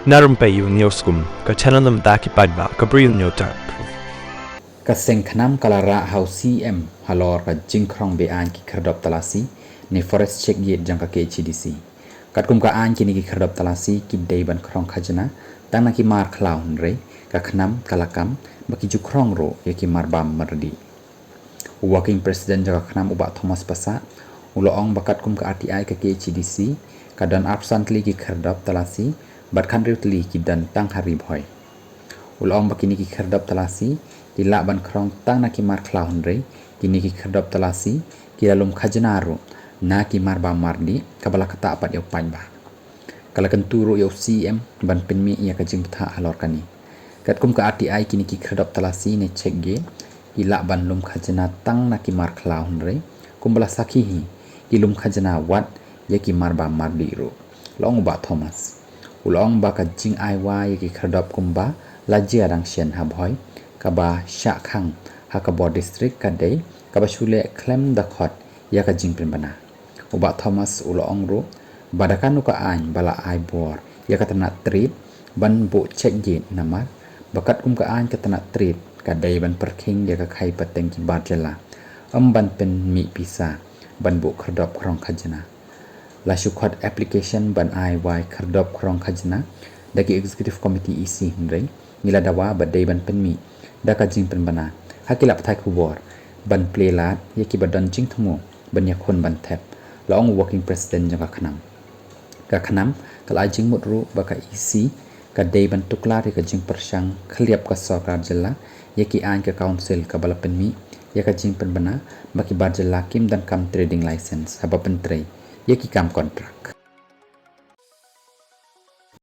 Na Rympei U KHNAM paidbah Bri U Hynñiewtrep. Kaseng KHNAM kalara hau CM halor ka jingkrong bean ki khyrdop talasi ni forest check yet jangka KHADC. Katkum ka an kini ki khyrdop talasi ki deiban krong khajana tang na ki mar khlaw hunre ka KHNAM kalakam baki ju krong ro ye ki mar bam mardi. Working President jangka KHNAM ubak Thomas Pasa uloong bakat kum ka RTI ka KHADC kadan absently ki khyrdop talasi bat kan riutli ki dan tang Ri Bhoi. Uloong bakini ki khyrdop talasi ki lak ban krong tang na ki mar khlaw hunre kini ki khyrdop talasi ki lalum khajanaru na ki mar bam mardi kabala kata apat yau paidbah. Kala kenturu yau CM ban penmi ia ka jingmut halor kani. Kat kum ka RTI kini ki khyrdop talasi ne check ge ki lak ban lum khajana tang na ki mar khlaw hunre kumbala sakhihi ki lum khajana wat ye ki mar bam mardi ro. Long ba Thomas. Ulong ba ka jing aiwa ye ki khyrdop kumba lajia rang sien ha Bhoi kaba sha khang ha ka bo district ka dei kaba shule klem da khot ya ka jing pin bana. Uba Thomas ulong ro badakan ka an bala ai bor ya ka tana trip ban bo check ye namar bakat kum ka an ka tana trip ka dei ban perking ya ka khai pateng ki barjela ban pen mi pisa ban bo khyrdop krong khajana. La syukhot application ban ai wai khyrdop krong khajana dagi executive committee isi hindrei nila dawa badai ban penmi daka jing pen bana hakilap thai khubor ban playlat yeki badan jing thumu ban yakhon ban thep long working president janga KHNAM ka KHNAM kala jingmut ru baka isi ka dei ban tukla ka jing persang khliap ka sarkar jilla yeki an ka council ka bala penmi yaka jing pen bana baki barjilla kim dan kam trading license haba pentrei yeki kam kontrak.